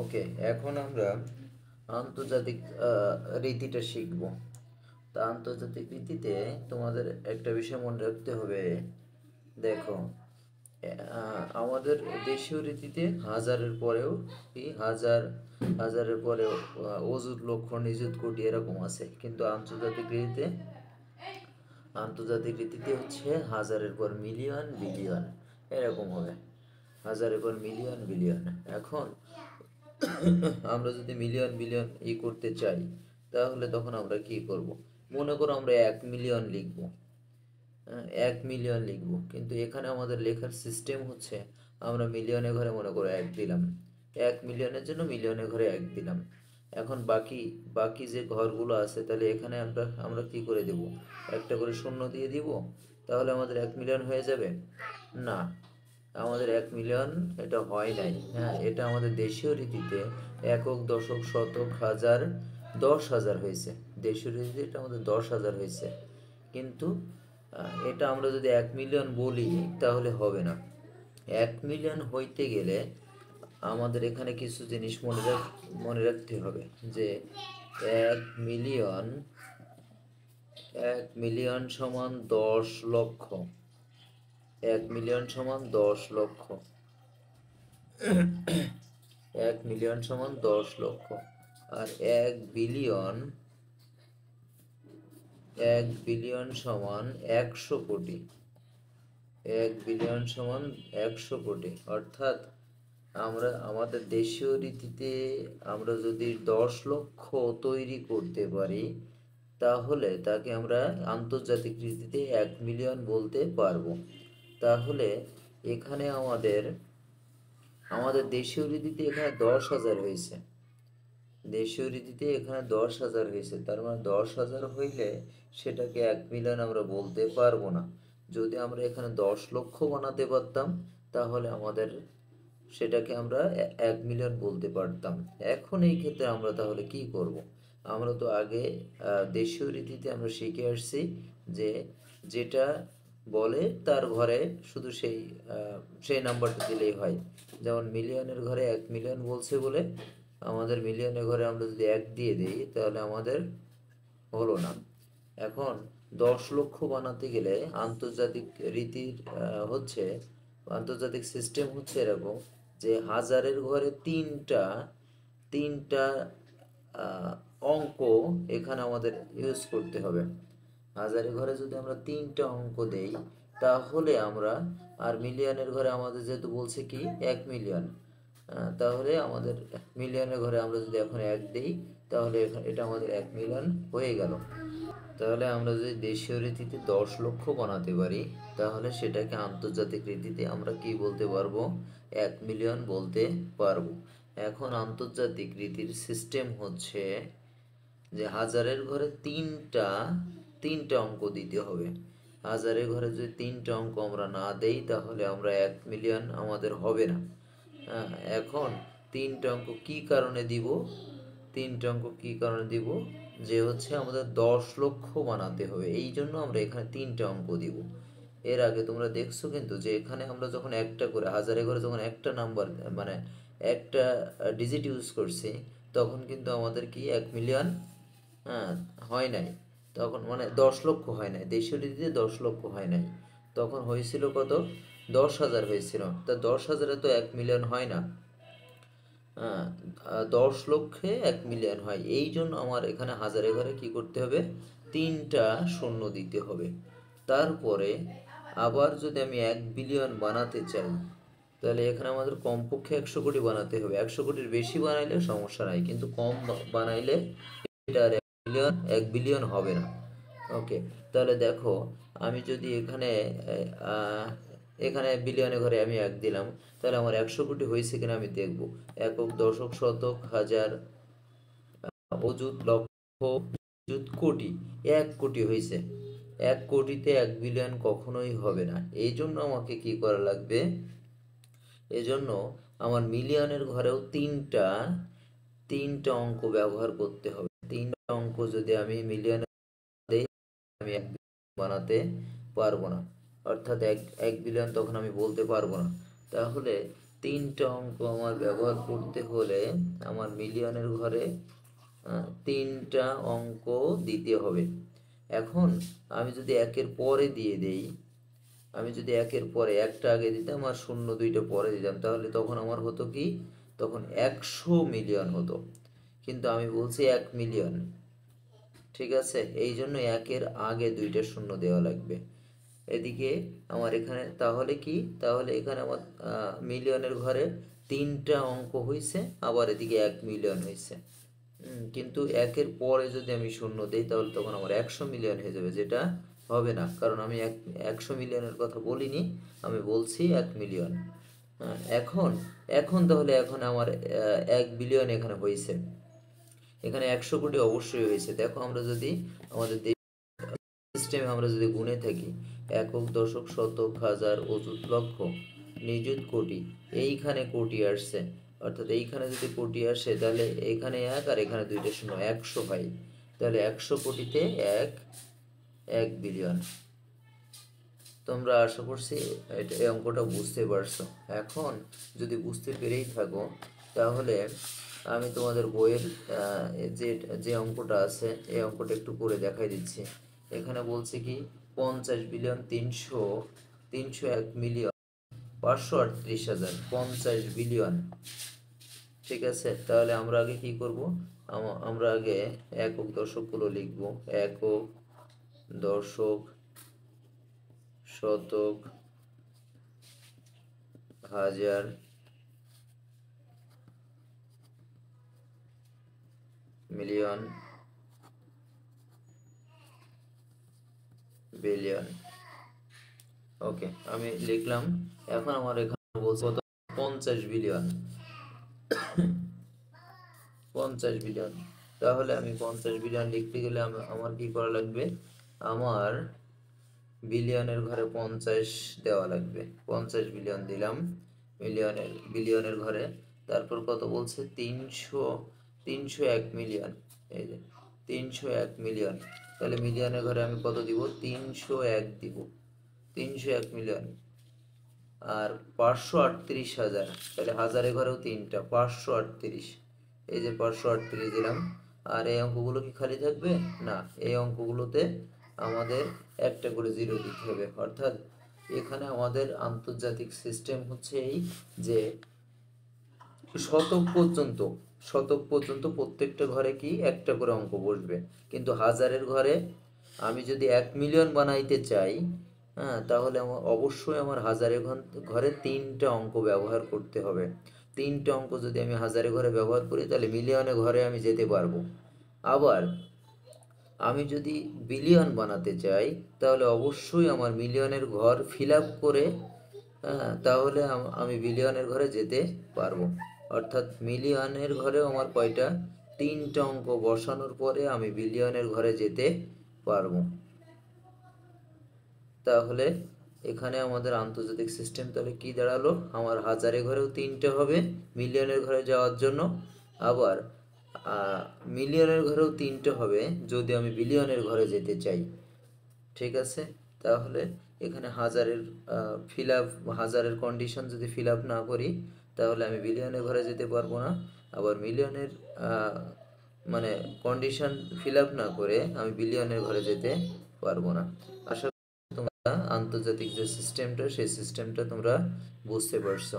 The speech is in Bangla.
ওকে, এখন আমরা আন্তর্জাতিক রীতিটা শিখব। তা আন্তর্জাতিক রীতিতে তোমাদের একটা বিষয় মনে রাখতে হবে। দেখো, আমাদের দেশীয় রীতিতে হাজারের পরেও কি হাজারের পরেও অযুত লক্ষ নিযুত কোটি এরকম আছে, কিন্তু আন্তর্জাতিক রীতিতে হচ্ছে হাজারের পর মিলিয়ন বিলিয়ন এরকম হবে। হাজারের পর মিলিয়ন বিলিয়ন। এখন আমরা যদি মিলিয়ন বিলিয়ন করতে চাই, তাহলে তখন আমরা কি করব? মনে করো আমরা 1 মিলিয়ন লিখব। 1 মিলিয়ন লিখব, কিন্তু এখানে আমাদের লেখার সিস্টেম হচ্ছে আমরা মিলিয়নের ঘরে মনে করো 1 দিলাম। 1 মিলিয়নের জন্য মিলিয়নের ঘরে 1 দিলাম। এখন বাকি বাকি যে ঘরগুলো আছে, তাহলে এখানে আমরা আমরা কি করে দেব? একটা করে শূন্য দিয়ে দিব, তাহলে আমাদের 1 মিলিয়ন হয়ে যাবে? না, আমাদের 1 মিলিয়ন এটা হয় নাই। হ্যাঁ, এটা আমাদের দেশীয় রীতিতে একক, দশক, শতক, হাজার, 10,000 হয়েছে। দেশীয় রীতিতে এটা আমাদের 10,000 হয়েছে। কিন্তু এটা আমরা যদি 1 মিলিয়ন বলি, তাহলে হবে না। 1 মিলিয়ন হইতে গেলে আমাদের এখানে কিছু জিনিস মনে রাখতে হবে। যে 1 মিলিয়ন 1 মিলিয়ন সমান 10 লক্ষ। 1 মিলিয়ন সমান 10 লক্ষ। 1 মিলিয়ন সমান 10 লক্ষ। আর 1 বিলিয়ন 1 বিলিয়ন সমান 100 কোটি। 1 বিলিয়ন সমান 100 কোটি। অর্থাৎ আমরা আমাদের দেশীয় রীতিতে আমরা যদি 10 লক্ষ তৈরি করতে পারি, তাহলে তাকে আমরা আন্তর্জাতিক রীতিতে 1 মিলিয়ন বলতে পারবো। তাহলে এখানে আমাদের আমাদের দেশীয় রীতিতে এখানে 10,000 হয়েছে। দেশীয় রীতিতে এখানে 10,000 হয়েছে, তার মানে 10,000 হইলে সেটাকে 1 মিলিয়ন আমরা বলতে পারবো না। যদি আমরা এখানে 10 লক্ষ বানাতে পারতাম, তাহলে আমাদের সেটাকে আমরা 1 মিলিয়ন বলতে পারতাম। এখন এই ক্ষেত্রে আমরা তাহলে কি করব? আমরা তো আগে দেশীয় রীতিতে আমরা শিখে আসছি যে যেটা বলে তার ঘরে শুধু সেই নাম্বারটা দিলেই হয়। যেমন মিলিয়নের ঘরে 1 মিলিয়ন বলছে বলে আমাদের মিলিয়নের ঘরে আমরা যদি 1 দিয়ে দিই, তাহলে আমাদের হলো না। এখন 10 লক্ষ বানাতে গেলে আন্তর্জাতিক রীতির হচ্ছে আন্তর্জাতিক সিস্টেম হচ্ছে এরকম যে হাজারের ঘরে তিনটা তিনটা অঙ্ক এখানে আমাদের ইউজ করতে হবে। হাজারের ঘরে যদি আমরা 3টা অঙ্ক দেই, তাহলে আমরা আর মিলিয়নের ঘরে আমাদের যেহেতু বলছে কি 1 মিলিয়ন, তাহলে আমাদের মিলিয়নের ঘরে আমরা যদি এখন 1 দিই, তাহলে এটা আমাদের 1 মিলিয়ন হয়ে গেল। তাহলে আমরা যদি দেশীয় রীতিতে 10 লক্ষ বানাতে পারি, তাহলে সেটাকে আন্তর্জাতিক রীতিতে আমরা কি বলতে পারবো? 1 মিলিয়ন বলতে পারবো। এখন আন্তর্জাতিক রীতির সিস্টেম হচ্ছে যে হাজারের ঘরে তিনটা অঙ্ক দিতে হবে। হাজারের ঘরে যদি 3টা অঙ্ক আমরা না দেই, তাহলে আমরা 1 মিলিয়ন আমাদের হবে না। এখন 3টা অঙ্ক কি কারণে দিব? 3টা অঙ্ক কি কারণে দিব? যে হচ্ছে আমাদের 10 লক্ষ বানাতে হবে, এই জন্য আমরা এখানে 3টা অঙ্ক দিব। এর আগে তোমরা দেখছো কিন্তু যে এখানে আমরা যখন একটা করে হাজারে করে যখন একটা নাম্বার মানে একটা ডিজিট ইউজ করছি, তখন কিন্তু আমাদের কি 1 মিলিয়ন হ্যাঁ হয় নাই। তখন মানে 10 লক্ষ হয় নাই, দেশীয় রীতিতে 10 লক্ষ হয় নাই। তখন হয়েছিল কত? 10,000 হয়েছিল। তা 10,000-এ তো 1 মিলিয়ন হয় না। হ্যাঁ, 10 লক্ষে 1 মিলিয়ন হয়। এই জন্য আমার এখানে হাজারে ঘরে কি করতে হবে? 3টা শূন্য দিতে হবে। তারপরে আবার যদি আমি 1 বিলিয়ন বানাতে চাই, তাহলে এখানে আমাদের কমপক্ষে 100 কোটি বানাতে হবে। 100 কোটির বেশি বানাইলে সমস্যা নাই, কিন্তু কম বানাইলে এটা আর 1 বিলিয়ন হবে না। ওকে, তাহলে দেখো, আমি যদি এখানে বিলিয়নের ঘরে আমি 1 দিলাম, তাহলে আমার 100 কোটি হয়েছে কিনা আমি দেখব। একক, দশক, শতক, হাজার, অযুত, লক্ষ, নিযুত, কোটি। 1 কোটি হয়েছে। 1 কোটিতে 1 বিলিয়ন কখনোই হবে না। এই জন্য আমাকে কি করা লাগবে? এজন্য আমার মিলিয়নের ঘরেও তিনটা অঙ্ক ব্যবহার করতে হবে। 3টা অঙ্ক যদি আমি মিলিয়নে দেই, আমি 1 বিলিয়ন বানাতে পারবো না। অর্থাৎ 1 বিলিয়ন তখন আমি বলতে পারবো না। তাহলে তিনটা অঙ্ক আমার ব্যবহার করতে হলে আমার মিলিয়নের ঘরে তিনটা অঙ্ক দিতে হবে। এখন আমি যদি একের পরে দিয়ে দেই, আমি যদি একের পরে একটা আগে দিতাম আর শূন্য দুইটা পরে দিতাম, তাহলে তখন আমার হতো কি, তখন 100 মিলিয়ন হতো। কিন্তু আমি বলছি 1 মিলিয়ন, ঠিক আছে? এই জন্য একের আগে দুইটা শূন্য দেওয়া লাগবে। এদিকে আমার এখানে তাহলে কি, তাহলে এখানে আমার মিলিয়নের ঘরে তিনটা অঙ্ক হয়েছে, আবার এদিকে 1 মিলিয়ন হয়েছে। কিন্তু একের পরে যদি আমি শূন্য দিই তাহলে তখন আমার 100 মিলিয়ন হয়ে যাবে, যেটা হবে না, কারণ আমি 100 মিলিয়নের কথা বলিনি, আমি বলছি 1 মিলিয়ন। এখন এখন তাহলে এখন আমার 1 বিলিয়ন এখানে হয়েছে, এখানে 100 কোটি অবশ্যই হয়েছে। দেখো আমরা যদি আমাদের সিস্টেমে আমরা যদি গুণে থাকি, একক, দশক, শতক, হাজার, অযুত, লক্ষ, নিযুত, কোটি, এইখানে কোটি আসছে, অর্থাৎ এইখানে যদি কোটি আসে তাহলে এখানে এক আর এখানে দুইটা শূন্য, 100 হয়। তাহলে 100 কোটিতে 1 বিলিয়ন। তোমরা আশা করছি এই অঙ্কটা বুঝতে পারছো। এখন যদি বুঝতে পেরেই থাকো তাহলে আমি তোমাদের বইয়ের যে যে অঙ্কটা আছে এই অঙ্কটা একটু করে দেখাই দিচ্ছি। এখানে বলছে কি 50 বিলিয়ন 301 মিলিয়ন 538,000, 50 বিলিয়ন, ঠিক আছে? তাহলে আমরা আগে কি করব, আমরা আগে একক দশকগুলো লিখবো, একক, দশক, শতক, হাজার, মিলিয়ন, বিলিয়ন। ওকে, আমি লিখলাম। এখন আমার এখানে বলছে 50 বিলিয়ন, 50 বিলিয়ন। তাহলে আমি 50 বিলিয়ন লিখতে গেলে আমার কি করা লাগবে, আমার বিলিয়নের ঘরে 50 দেওয়া লাগবে। 50 বিলিয়ন দিলাম বিলিয়নের ঘরে। তারপর কত বলছে, 301 মিলিয়ন, এই যে 301 মিলিয়ন। তাহলে মিলিয়নের ঘরে আমি কত দিব, 301 দিব, 301 মিলিয়ন। আর 538,000, তাহলে হাজারের ঘরেও তিনটা, 538, এই যে 538 দিলাম। আর এই অঙ্কগুলো কি খালি থাকবে না, এই অঙ্কগুলোতে আমাদের একটা করে জিরো দিতে হবে। অর্থাৎ এখানে আমাদের আন্তর্জাতিক সিস্টেম হচ্ছে এই যে শতক পর্যন্ত প্রত্যেকটা ঘরে কি একটা করে অঙ্ক বসবে। কিন্তু হাজারের ঘরে আমি যদি 1 মিলিয়ন বানাইতে চাই, হ্যাঁ, তাহলে অবশ্যই আমার হাজারের ঘরে তিনটা অঙ্ক ব্যবহার করতে হবে। তিনটা অঙ্ক যদি আমি হাজারের ঘরে ব্যবহার করি তাহলে মিলিয়নের ঘরে আমি যেতে পারবো। আবার আমি যদি বিলিয়ন বানাতে চাই তাহলে অবশ্যই আমার মিলিয়নের ঘর ফিল আপ করে, তাহলে আমি বিলিয়নের ঘরে যেতে পারবো। অর্থাৎ মিলিয়নের ঘরেও আমার কয়টা, তিনটা অঙ্ক বসানোর পরে আমি বিলিয়নের ঘরে যেতে পারবো। তাহলে এখানে আমাদের আন্তর্জাতিক সিস্টেম তাহলে কি দাঁড়ালো, আমার হাজারের ঘরেও তিনটে হবে মিলিয়নের ঘরে যাওয়ার জন্য, আবার মিলিয়নের ঘরেও তিনটে হবে যদি আমি বিলিয়নের ঘরে যেতে চাই, ঠিক আছে? তাহলে এখানে হাজারের কন্ডিশন যদি ফিল আপ না করি তাহলে আমি বিলিয়নের ঘরে যেতে পারবো না। আবার মিলিয়নের মানে কন্ডিশন ফিল আপ না করে আমি বিলিয়নের ঘরে যেতে পারবো না। আশা করি তোমরা আন্তর্জাতিক যে সিস্টেমটা সেই সিস্টেমটা তোমরা বুঝতে পারছো।